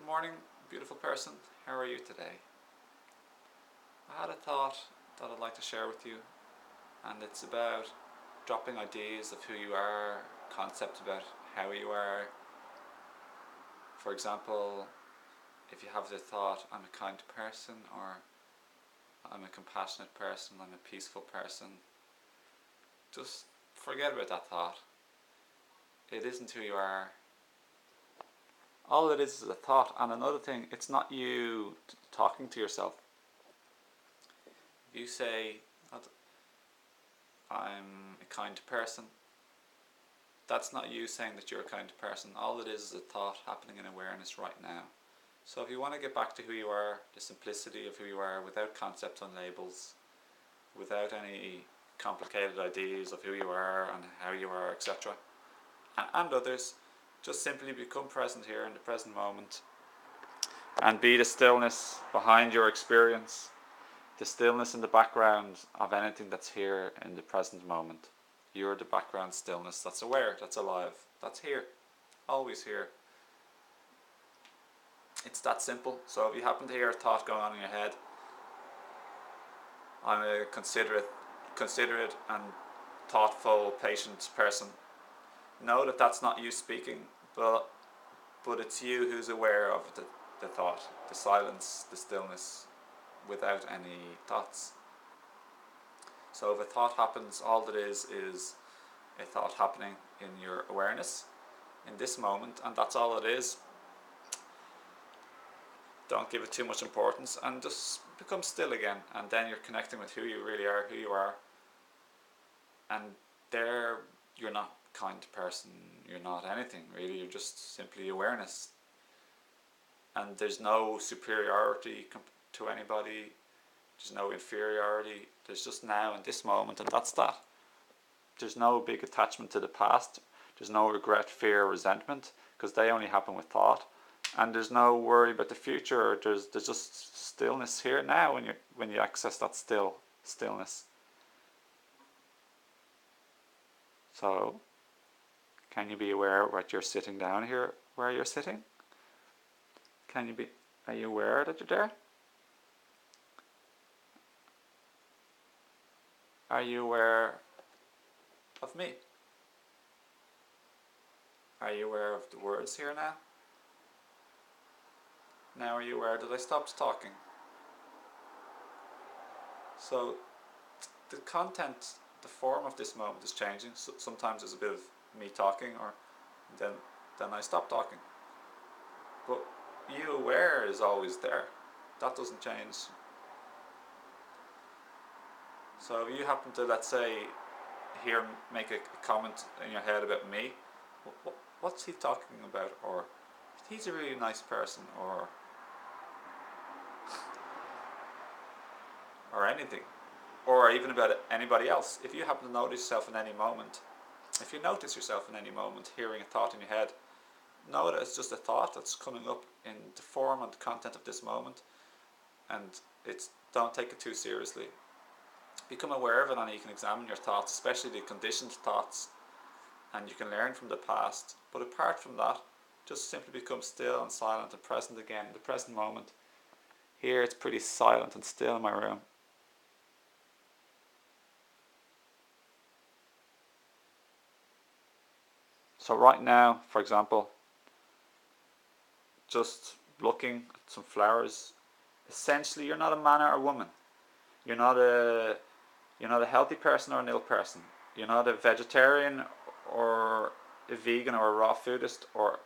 morning, beautiful person. How are you today? I had a thought that I'd like to share with you, and it's about dropping ideas of who you are, concepts about how you are. For example, if you have the thought, I'm a kind person, or I'm a compassionate person, I'm a peaceful person, just forget about that thought. It isn't who you are. All it is a thought. And another thing, it's not you talking to yourself. If you say, I'm a kind person, that's not you saying that you're a kind person. All it is a thought happening in awareness right now. So if you want to get back to who you are, the simplicity of who you are, without concepts and labels, without any complicated ideas of who you are and how you are, etc., and others, just simply become present here in the present moment and be the stillness behind your experience, the stillness in the background of anything that's here in the present moment. You're the background stillness that's aware, that's alive, that's here, always here. It's that simple. So if you happen to hear a thought going on in your head, I'm a considerate and thoughtful, patient person, know that that's not you speaking, but it's you who's aware of the thought, the silence, the stillness, without any thoughts. So if a thought happens, all that is a thought happening in your awareness in this moment, and that's all it is. Don't give it too much importance and just become still again, and then you're connecting with who you really are, who you are. And there, you're not kind person, you're not anything really, you're just simply awareness. And there's no superiority to anybody, there's no inferiority, there's just now in this moment, and that's that. There's no big attachment to the past, there's no regret, fear, resentment, because they only happen with thought. And there's no worry about the future, there's just stillness here now when you access that stillness. So, can you be aware of what you're sitting down here, where you're sitting? Are you aware that you're there? Are you aware of me? Are you aware of the words here now? Now are you aware that I stopped talking? So, the content, the form of this moment is changing. So sometimes there's a bit of me talking, or then I stop talking. But you aware is always there. That doesn't change. So if you happen to, let's say, make a comment in your head about me, what's he talking about? Or he's a really nice person, or anything, or even about anybody else. If you happen to notice yourself in any moment, hearing a thought in your head, know that it's just a thought that's coming up in the form and the content of this moment, and don't take it too seriously. Become aware of it, and you can examine your thoughts, especially the conditioned thoughts, and you can learn from the past. But apart from that, just simply become still and silent and present again in the present moment. Here it's pretty silent and still in my room. So right now, for example, just looking at some flowers, essentially you're not a man or a woman. You're not a healthy person or an ill person. You're not a vegetarian or a vegan or a raw foodist, or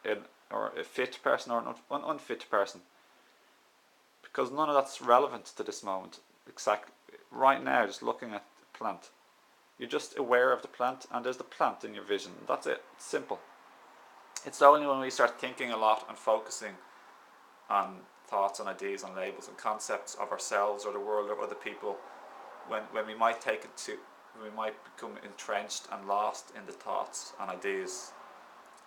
a fit person or an unfit person. Because none of that's relevant to this moment. Exactly right now, just looking at the plant. You're just aware of the plant, and there's the plant in your vision. That's it. It's simple. It's only when we start thinking a lot and focusing on thoughts and ideas and labels and concepts of ourselves or the world or other people, when we might become entrenched and lost in the thoughts and ideas,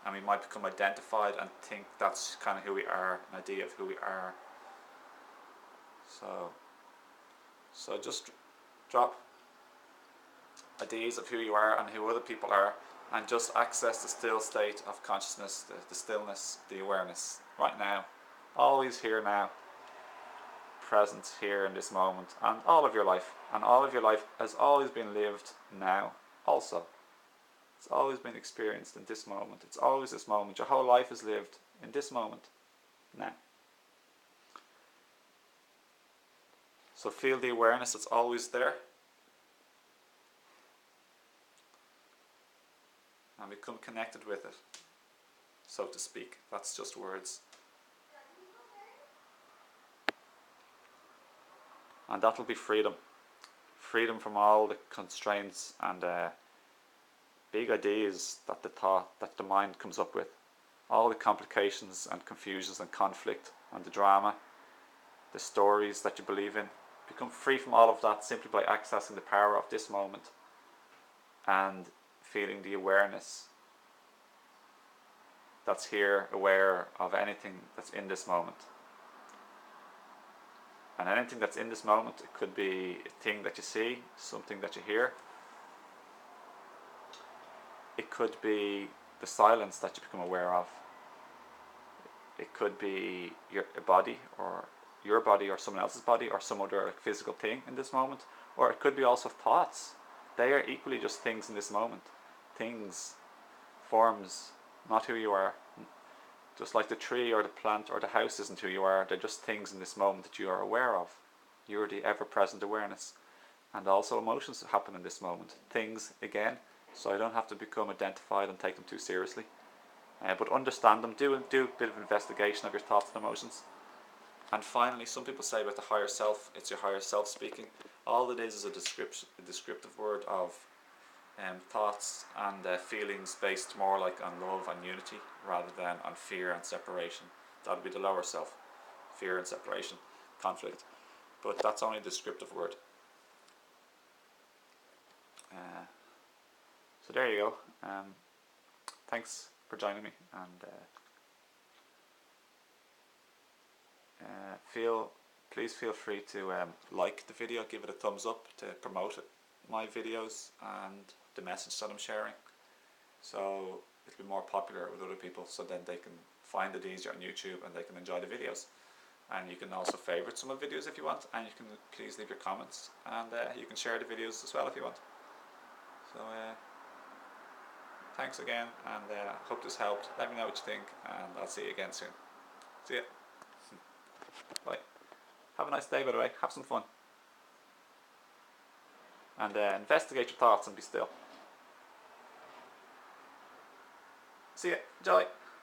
and we might become identified and think that's kind of who we are, an idea of who we are. So just drop ideas of who you are and who other people are, and just access the still state of consciousness, the stillness, the awareness, right now, always here now, present here in this moment, and all of your life. And all of your life has always been lived now also. It's always been experienced in this moment. It's always this moment. Your whole life is lived in this moment now. So feel the awareness that's always there. And become connected with it, so to speak. That's just words. And that'll be freedom. Freedom from all the constraints and big ideas that the mind comes up with. All the complications and confusions and conflict and the drama, the stories that you believe in. Become free from all of that simply by accessing the power of this moment and feeling the awareness that's here, aware of anything that's in this moment. And anything that's in this moment, it could be a thing that you see, something that you hear. It could be the silence that you become aware of. It could be your body or someone else's body or some other physical thing in this moment. Or it could be also thoughts. They are equally just things in this moment. Things, forms, not who you are. Just like the tree or the plant or the house isn't who you are, they're just things in this moment that you are aware of. You're the ever-present awareness. And also emotions happen in this moment. Things, again, so I don't have to become identified and take them too seriously. But understand them, do a bit of investigation of your thoughts and emotions. And finally, some people say about the higher self, it's your higher self speaking. All it is a descriptive word of thoughts and feelings based more like on love and unity rather than on fear and separation. That would be the lower self. Fear and separation, conflict. But that's only a descriptive word. So there you go. Thanks for joining me, and please feel free to like the video, give it a thumbs up to promote my videos and the message that I'm sharing, so it'll be more popular with other people, so then they can find it easier on YouTube and they can enjoy the videos. And you can also favorite some of the videos if you want, and you can please leave your comments, and you can share the videos as well if you want. So thanks again, and hope this helped. Let me know what you think, and I'll see you again soon. See ya. Bye. Have a nice day, by the way. Have some fun. And investigate your thoughts and be still. See ya. Enjoy.